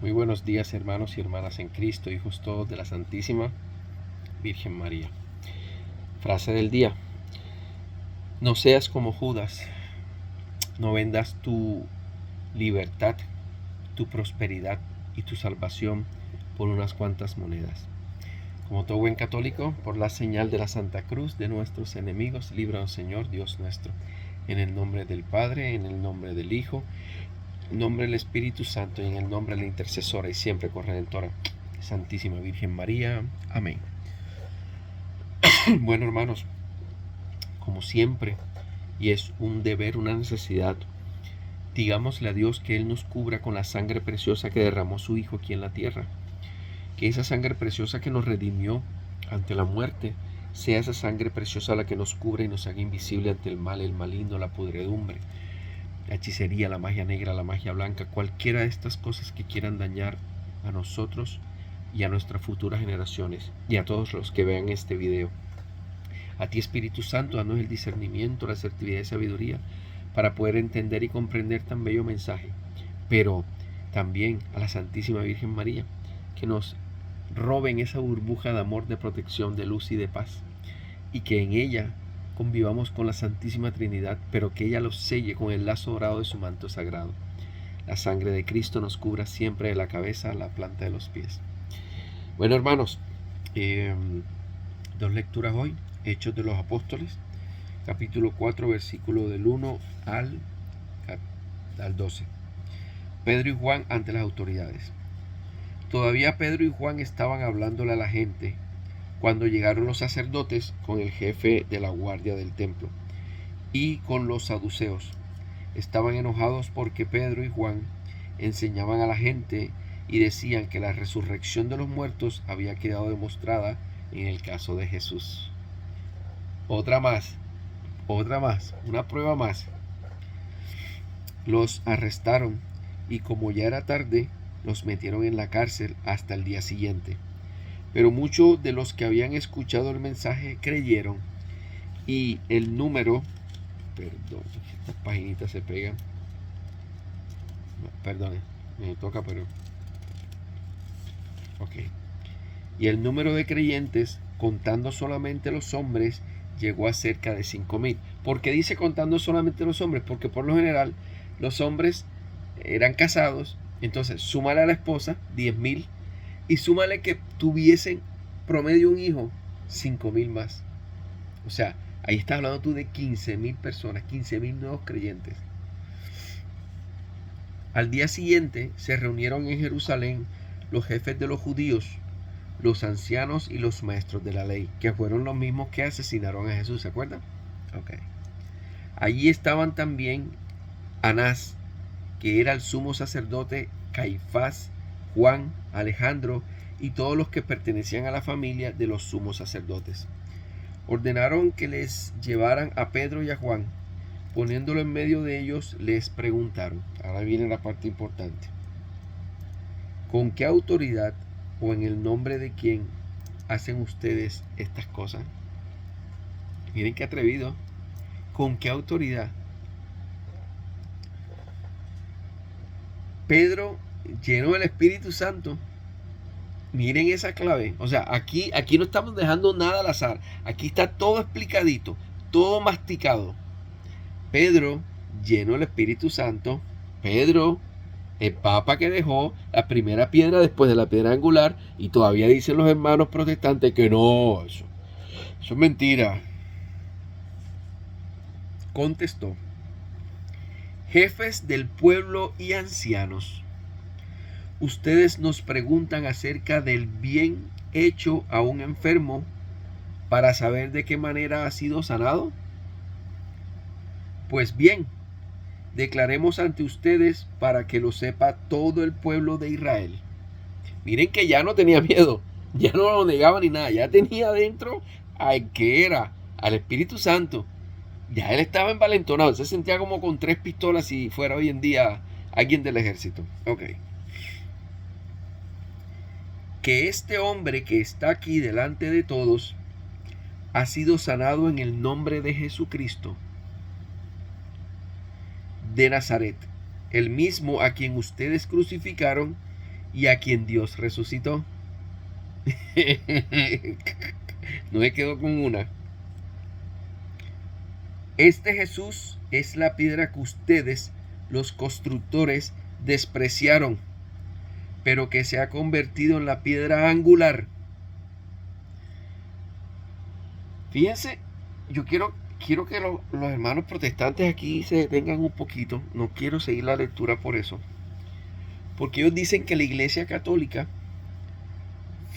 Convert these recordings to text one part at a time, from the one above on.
Muy buenos días, hermanos y hermanas en Cristo, hijos todos de la Santísima Virgen María. Frase del día: no seas como Judas, no vendas tu libertad, tu prosperidad y tu salvación por unas cuantas monedas. Como todo buen católico, por la señal de la Santa Cruz de nuestros enemigos, líbranos, Señor Dios nuestro. En el nombre del Padre, en el nombre del Hijo, en el nombre del Espíritu Santo y en el nombre de la intercesora y siempre corredentora Santísima Virgen María. Amén. Bueno, hermanos, como siempre, y es un deber, una necesidad, digámosle a Dios que Él nos cubra con la sangre preciosa que derramó su Hijo aquí en la tierra. Que esa sangre preciosa que nos redimió ante la muerte sea esa sangre preciosa la que nos cubre y nos haga invisible ante el mal, el maligno, la pudredumbre, la hechicería, la magia negra, la magia blanca, cualquiera de estas cosas que quieran dañar a nosotros y a nuestras futuras generaciones y a todos los que vean este video. A ti, Espíritu Santo, danos el discernimiento, la asertividad y sabiduría para poder entender y comprender tan bello mensaje. Pero también a la Santísima Virgen María, que nos roben esa burbuja de amor, de protección, de luz y de paz, y que en ella convivamos con la Santísima Trinidad, pero que ella los selle con el lazo dorado de su manto sagrado. La sangre de Cristo nos cubra siempre de la cabeza a la planta de los pies. Bueno, hermanos, dos lecturas hoy. Hechos de los Apóstoles, capítulo 4, versículo del 1 al 12. Pedro y Juan ante las autoridades. Todavía Pedro y Juan estaban hablándole a la gente cuando llegaron los sacerdotes con el jefe de la guardia del templo y con los saduceos. Estaban enojados porque Pedro y Juan enseñaban a la gente y decían que la resurrección de los muertos había quedado demostrada en el caso de Jesús. Otra más, una prueba más. Los arrestaron y como ya era tarde, los metieron en la cárcel hasta el día siguiente. Pero muchos de los que habían escuchado el mensaje creyeron y el número, perdón, estas paginitas se pegan, perdone, me toca, pero ok. Y el número de creyentes, contando solamente los hombres, llegó a cerca de 5,000. ¿Por qué dice contando solamente los hombres? Porque por lo general los hombres eran casados, entonces súmale a la esposa 10,000 y súmale que tuviesen promedio un hijo, 5,000 más. O sea, ahí estás hablando tú de 15,000 personas, 15,000 nuevos creyentes. Al día siguiente se reunieron en Jerusalén los jefes de los judíos, los ancianos y los maestros de la ley, que fueron los mismos que asesinaron a Jesús, ¿se acuerdan? Ok. Allí estaban también Anás, que era el sumo sacerdote, Caifás, Juan, Alejandro y todos los que pertenecían a la familia de los sumos sacerdotes. Ordenaron que les llevaran a Pedro y a Juan. Poniéndolo en medio de ellos, les preguntaron, ahora viene la parte importante, ¿con qué autoridad o en el nombre de quién hacen ustedes estas cosas? Miren qué atrevido. ¿Con qué autoridad? Pedro, lleno del Espíritu Santo, miren esa clave. O sea, aquí no estamos dejando nada al azar. Aquí está todo explicadito, todo masticado. Pedro, lleno del Espíritu Santo, Pedro, el Papa que dejó la primera piedra después de la piedra angular, y todavía dicen los hermanos protestantes que no, eso es mentira. Contestó: jefes del pueblo y ancianos, ustedes nos preguntan acerca del bien hecho a un enfermo para saber de qué manera ha sido sanado. Pues bien, declaremos ante ustedes para que lo sepa todo el pueblo de Israel. Miren que ya no tenía miedo, ya no lo negaba ni nada, ya tenía adentro al que era, al Espíritu Santo. Ya él estaba envalentonado, se sentía como con 3 pistolas si fuera hoy en día alguien del ejército. Ok. Que este hombre que está aquí delante de todos ha sido sanado en el nombre de Jesucristo de Nazaret, el mismo a quien ustedes crucificaron y a quien Dios resucitó. No me quedo con una. Este Jesús es la piedra que ustedes, los constructores, despreciaron, pero que se ha convertido en la piedra angular. Fíjense, yo quiero que los hermanos protestantes aquí se detengan un poquito. No quiero seguir la lectura por eso. Porque ellos dicen que la Iglesia Católica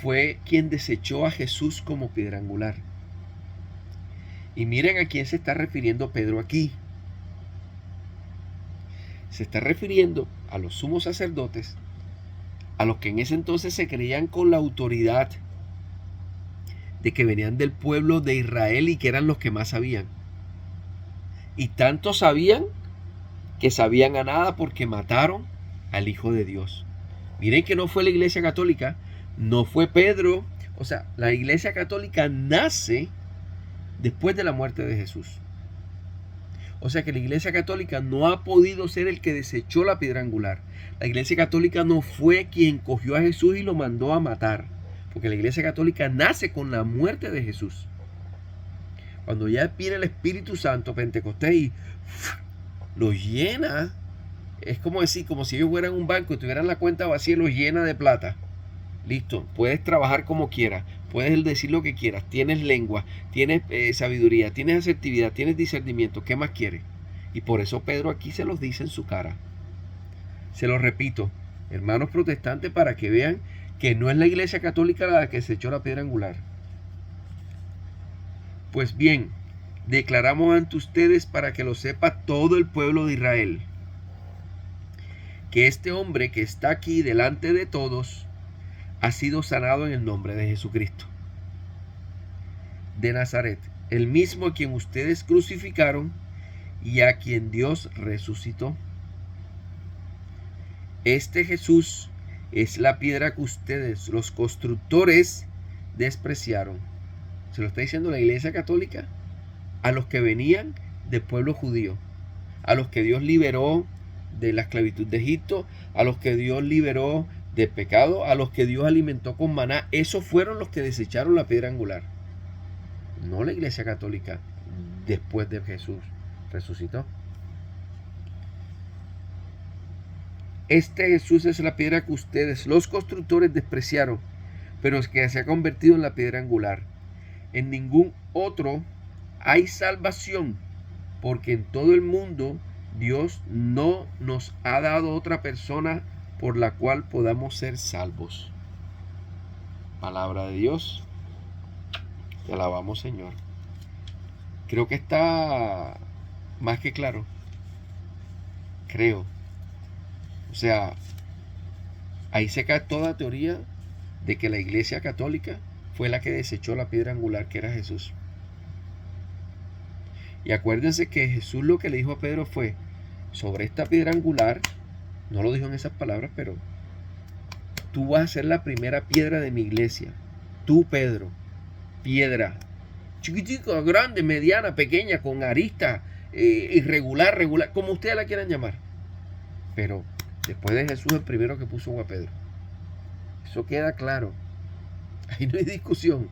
fue quien desechó a Jesús como piedra angular. Y miren a quién se está refiriendo Pedro aquí. Se está refiriendo a los sumos sacerdotes, a los que en ese entonces se creían con la autoridad de que venían del pueblo de Israel y que eran los que más sabían. Y tanto sabían que sabían a nada porque mataron al Hijo de Dios. Miren que no fue la Iglesia Católica, no fue Pedro. O sea, la Iglesia Católica nace después de la muerte de Jesús. O sea que la Iglesia Católica no ha podido ser el que desechó la piedra angular. La Iglesia Católica no fue quien cogió a Jesús y lo mandó a matar. Porque la Iglesia Católica nace con la muerte de Jesús. Cuando ya viene el Espíritu Santo, Pentecostés, y los llena, es como decir, como si ellos fueran un banco y tuvieran la cuenta vacía y los llena de plata. Listo, puedes trabajar como quieras, puedes decir lo que quieras, tienes lengua, tienes sabiduría, tienes asertividad, tienes discernimiento, ¿qué más quieres? Y por eso Pedro aquí se los dice en su cara. Se los repito, hermanos protestantes, para que vean que no es la Iglesia Católica la que se echó la piedra angular. Pues bien, declaramos ante ustedes para que lo sepa todo el pueblo de Israel, que este hombre que está aquí delante de todos ha sido sanado en el nombre de Jesucristo de Nazaret, el mismo a quien ustedes crucificaron y a quien Dios resucitó. Este Jesús es la piedra que ustedes, los constructores, despreciaron. Se lo está diciendo la Iglesia Católica a los que venían del pueblo judío, a los que Dios liberó de la esclavitud de Egipto, a los que Dios liberó del pecado, a los que Dios alimentó con maná. Esos fueron los que desecharon la piedra angular. No la Iglesia Católica después de Jesús resucitó. Este Jesús es la piedra que ustedes, los constructores, despreciaron, pero es que se ha convertido en la piedra angular. En ningún otro hay salvación, porque en todo el mundo Dios no nos ha dado otra persona por la cual podamos ser salvos. Palabra de Dios. Te alabamos, Señor. Creo que está más que claro. Creo. O sea, ahí se cae toda teoría de que la Iglesia Católica fue la que desechó la piedra angular que era Jesús. Y acuérdense que Jesús lo que le dijo a Pedro fue, sobre esta piedra angular, no lo dijo en esas palabras, pero tú vas a ser la primera piedra de mi iglesia. Tú, Pedro, piedra, chiquitica, grande, mediana, pequeña, con arista, irregular, regular, como ustedes la quieran llamar. Pero después de Jesús, el primero que puso fue a Pedro. Eso queda claro. Ahí no hay discusión.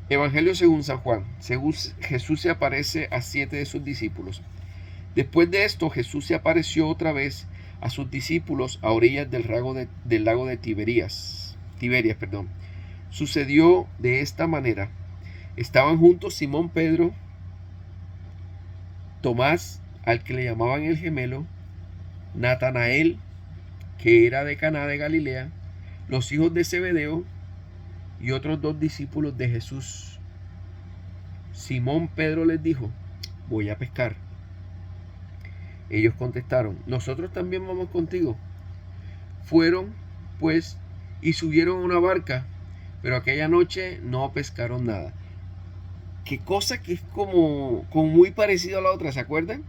Evangelio según San Juan. Jesús se aparece a 7 de sus discípulos. Después de esto, Jesús se apareció otra vez a sus discípulos a orillas del lago de Tiberias. Sucedió de esta manera. Estaban juntos Simón Pedro, Tomás, al que le llamaban el gemelo, Natanael, que era de Caná de Galilea, los hijos de Zebedeo y otros 2 discípulos de Jesús. Simón Pedro les dijo, voy a pescar. Ellos contestaron, nosotros también vamos contigo. Fueron, pues, y subieron a una barca, pero aquella noche no pescaron nada. Qué cosa que es como muy parecido a la otra, ¿se acuerdan?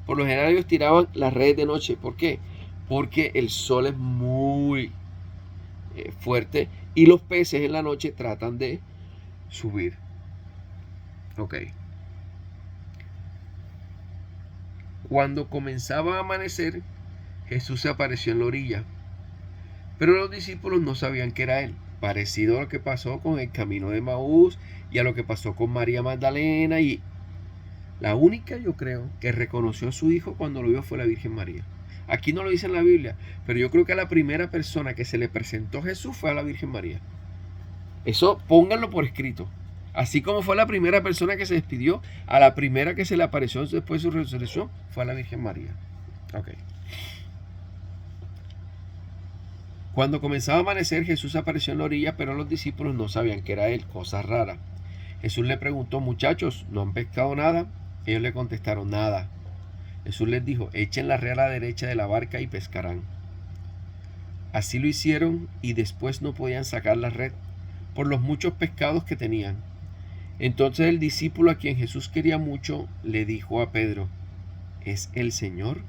Por lo general ellos tiraban las redes de noche. ¿Por qué? Porque el sol es muy fuerte y los peces en la noche tratan de subir. Ok. Cuando comenzaba a amanecer, Jesús se apareció en la orilla Pero los discípulos no sabían que era él, parecido a lo que pasó con el camino de Maús y a lo que pasó con María Magdalena. Y la única, yo creo, que reconoció a su hijo cuando lo vio fue la Virgen María. Aquí no lo dice en la Biblia, pero yo creo que a la primera persona que se le presentó Jesús fue a la Virgen María. Eso pónganlo por escrito. Así como fue la primera persona que se despidió, a la primera que se le apareció después de su resurrección fue a la Virgen María. Ok. Cuando comenzaba a amanecer, Jesús apareció en la orilla, pero los discípulos no sabían que era él, cosa rara. Jesús le preguntó: muchachos, ¿no han pescado nada? Ellos le contestaron: nada. Jesús les dijo: echen la red a la derecha de la barca y pescarán. Así lo hicieron y después no podían sacar la red por los muchos pescados que tenían. Entonces el discípulo a quien Jesús quería mucho le dijo a Pedro: ¿es el Señor?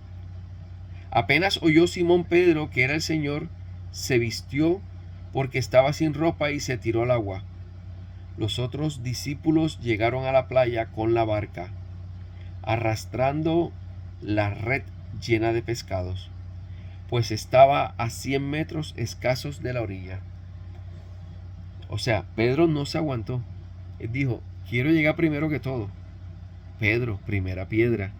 Apenas oyó Simón Pedro que era el Señor, se vistió porque estaba sin ropa y se tiró al agua. Los otros discípulos llegaron a la playa con la barca, arrastrando la red llena de pescados, pues estaba a 100 metros escasos de la orilla. O sea, Pedro no se aguantó. Él dijo: quiero llegar primero que todo. Pedro, primera piedra.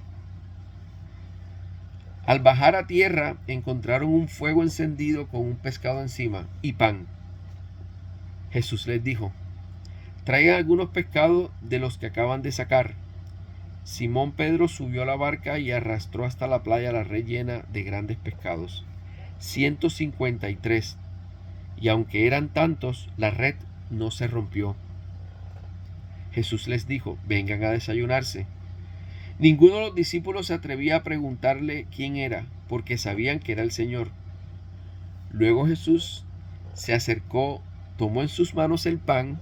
Al bajar a tierra, encontraron un fuego encendido con un pescado encima y pan. Jesús les dijo: traigan algunos pescados de los que acaban de sacar. Simón Pedro subió a la barca y arrastró hasta la playa la red llena de grandes pescados, 153, y aunque eran tantos, la red no se rompió. Jesús les dijo: vengan a desayunarse. Ninguno de los discípulos se atrevía a preguntarle quién era, porque sabían que era el Señor. Luego Jesús se acercó, tomó en sus manos el pan,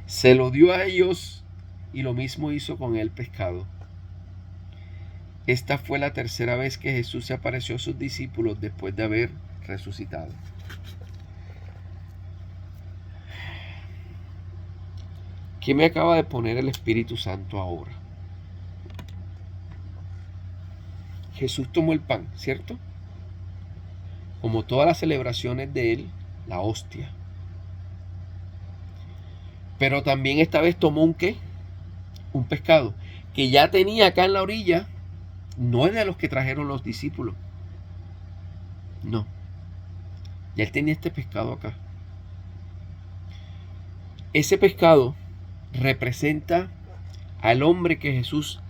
se lo dio a ellos y lo mismo hizo con el pescado. Esta fue la tercera vez que Jesús se apareció a sus discípulos después de haber resucitado. ¿Qué me acaba de poner el Espíritu Santo ahora? Jesús tomó el pan, ¿cierto? Como todas las celebraciones de él, la hostia. Pero también esta vez tomó un ¿qué? Un pescado que ya tenía acá en la orilla. No es de los que trajeron los discípulos. No. Ya él tenía este pescado acá. Ese pescado representa al hombre que Jesús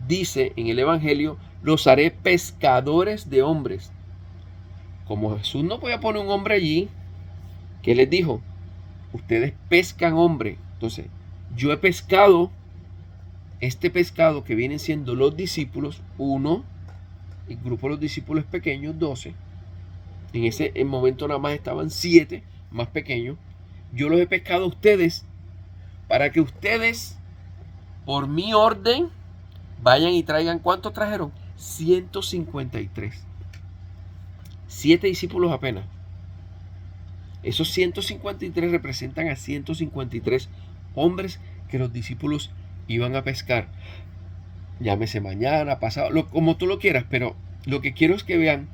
dice en el Evangelio: los haré pescadores de hombres. Como Jesús no podía poner un hombre allí, ¿qué les dijo? Ustedes pescan hombre. Entonces, yo he pescado este pescado que vienen siendo los discípulos, uno, el grupo de los discípulos es pequeño, 12. En ese momento nada más estaban 7 más pequeños. Yo los he pescado a ustedes para que ustedes, por mi orden, vayan y traigan. ¿Cuántos trajeron? 153. 7 discípulos apenas. Esos 153 representan a 153 hombres que los discípulos iban a pescar. Llámese mañana, pasado, como tú lo quieras, pero lo que quiero es que vean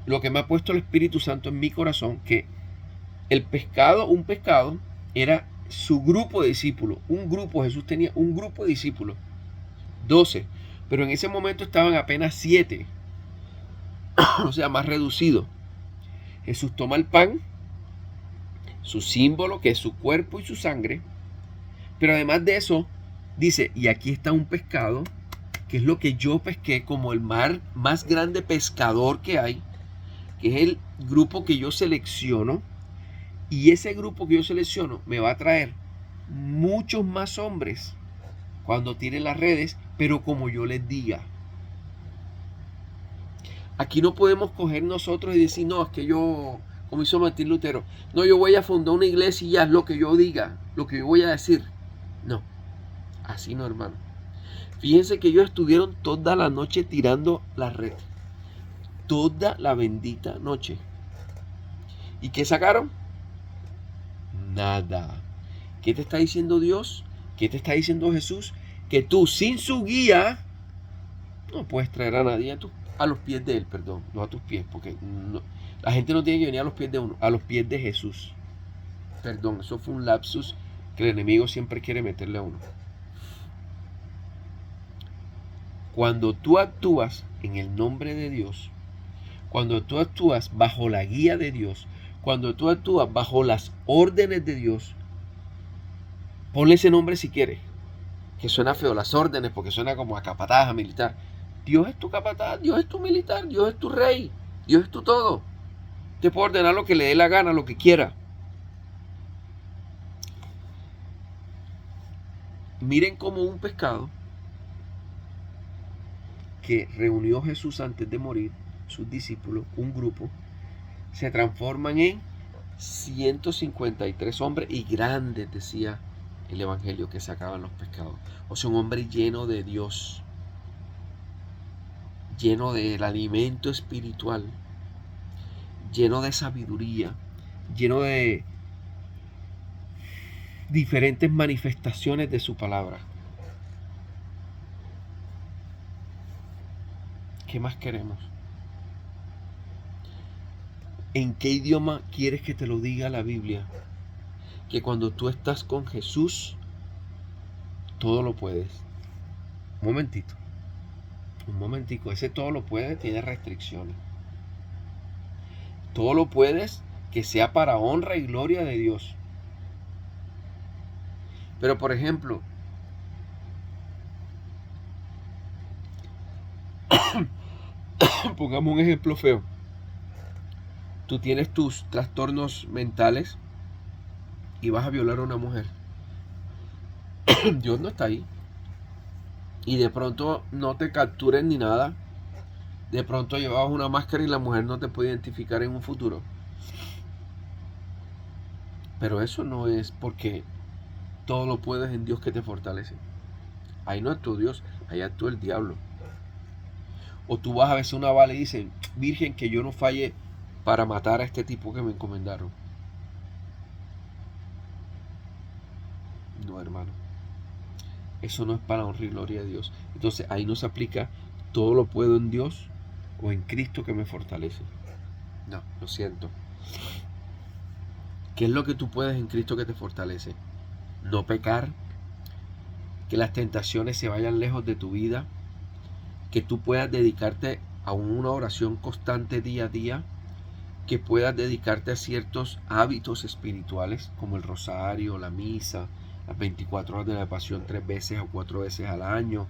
lo que me ha puesto el Espíritu Santo en mi corazón, que el pescado, un pescado, era su grupo de discípulos. Un grupo, Jesús tenía un grupo de discípulos, 12, pero en ese momento estaban apenas 7, o sea, más reducido. Jesús toma el pan, su símbolo, que es su cuerpo y su sangre, pero además de eso, dice: y aquí está un pescado, que es lo que yo pesqué como el más grande pescador que hay, que es el grupo que yo selecciono, y ese grupo que yo selecciono me va a traer muchos más hombres cuando tiren las redes, pero como yo les diga. Aquí no podemos coger nosotros y decir: no, es que yo, como hizo Martín Lutero, no, yo voy a fundar una iglesia y ya es lo que yo diga, lo que yo voy a decir. No, así no, hermano. Fíjense que ellos estuvieron toda la noche tirando la red. Toda la bendita noche. ¿Y qué sacaron? Nada. ¿Qué te está diciendo Dios? ¿Qué te está diciendo Jesús? Que tú, sin su guía, No puedes traer a nadie a los pies de Él, perdón, no a tus pies, porque la gente no tiene que venir a los pies de uno, a los pies de Jesús. Perdón, eso fue un lapsus que el enemigo siempre quiere meterle a uno. Cuando tú actúas en el nombre de Dios, cuando tú actúas bajo la guía de Dios, cuando tú actúas bajo las órdenes de Dios, ponle ese nombre si quieres, que suena feo, las órdenes, porque suena como a capataz, a militar. Dios es tu capataz, Dios es tu militar, Dios es tu rey, Dios es tu todo. Te puede ordenar lo que le dé la gana, lo que quiera. Miren cómo un pescado que reunió Jesús antes de morir, sus discípulos, un grupo, se transforman en 153 hombres y grandes, decía el evangelio, que sacaban los pescados. O sea, un hombre lleno de Dios, lleno del alimento espiritual, lleno de sabiduría, lleno de diferentes manifestaciones de su palabra. ¿Qué más queremos? ¿En qué idioma quieres que te lo diga la Biblia? Que cuando tú estás con Jesús, todo lo puedes. Un momentico, ese todo lo puedes tiene restricciones. Todo lo puedes que sea para honra y gloria de Dios. Pero por ejemplo, pongamos un ejemplo feo. Tú tienes tus trastornos mentales y vas a violar a una mujer. Dios no está ahí. Y de pronto no te capturen ni nada. De pronto llevabas una máscara y la mujer no te puede identificar en un futuro. Pero eso no es porque todo lo puedes en Dios que te fortalece. Ahí no actúa Dios, ahí actúa el diablo. O tú vas a veces una bala y dicen, Virgen, que yo no falle para matar a este tipo que me encomendaron. No, hermano. Eso no es para honrar y gloria a Dios. Entonces ahí no se aplica todo lo puedo en Dios o en Cristo que me fortalece. No, lo siento. ¿Qué es lo que tú puedes en Cristo que te fortalece? No pecar, que las tentaciones se vayan lejos de tu vida, que tú puedas dedicarte a una oración constante día a día, que puedas dedicarte a ciertos hábitos espirituales como el rosario, la misa, las 24 horas de la pasión 3 veces o 4 veces al año,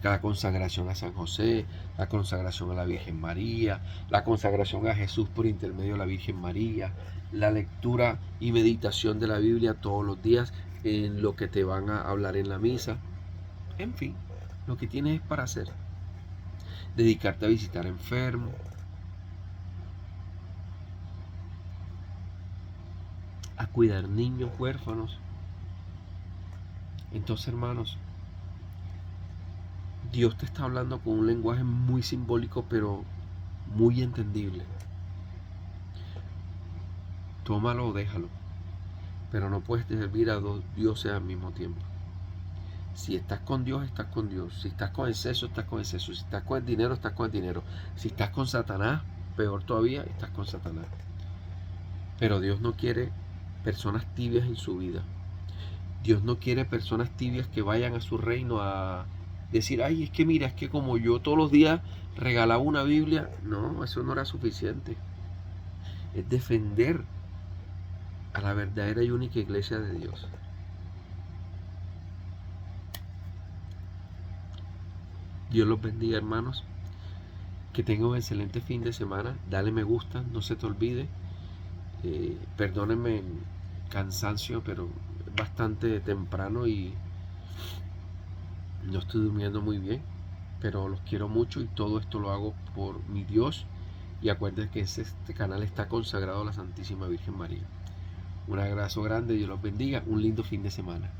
la consagración a San José, la consagración a la Virgen María, la consagración a Jesús por intermedio de la Virgen María, la lectura y meditación de la Biblia todos los días en lo que te van a hablar en la misa. En fin, lo que tienes es para hacer. Dedicarte a visitar enfermos, a cuidar niños huérfanos. Entonces, hermanos, Dios te está hablando con un lenguaje muy simbólico, pero muy entendible. Tómalo o déjalo. Pero no puedes servir a dos dioses al mismo tiempo. Si estás con Dios, estás con Dios. Si estás con exceso, estás con exceso. Si estás con el dinero, estás con el dinero. Si estás con Satanás, peor todavía, estás con Satanás. Pero Dios no quiere personas tibias en su vida. Dios no quiere personas tibias que vayan a su reino a decir, ay, es que mira, es que como yo todos los días regalaba una Biblia. No, eso no era suficiente. Es defender a la verdadera y única iglesia de Dios. Dios los bendiga, hermanos. Que tengan un excelente fin de semana. Dale me gusta, no se te olvide. Perdónenme el cansancio, pero es bastante temprano y no estoy durmiendo muy bien. Pero los quiero mucho y todo esto lo hago por mi Dios. Y acuérdense que este canal está consagrado a la Santísima Virgen María. Un abrazo grande, Dios los bendiga. Un lindo fin de semana.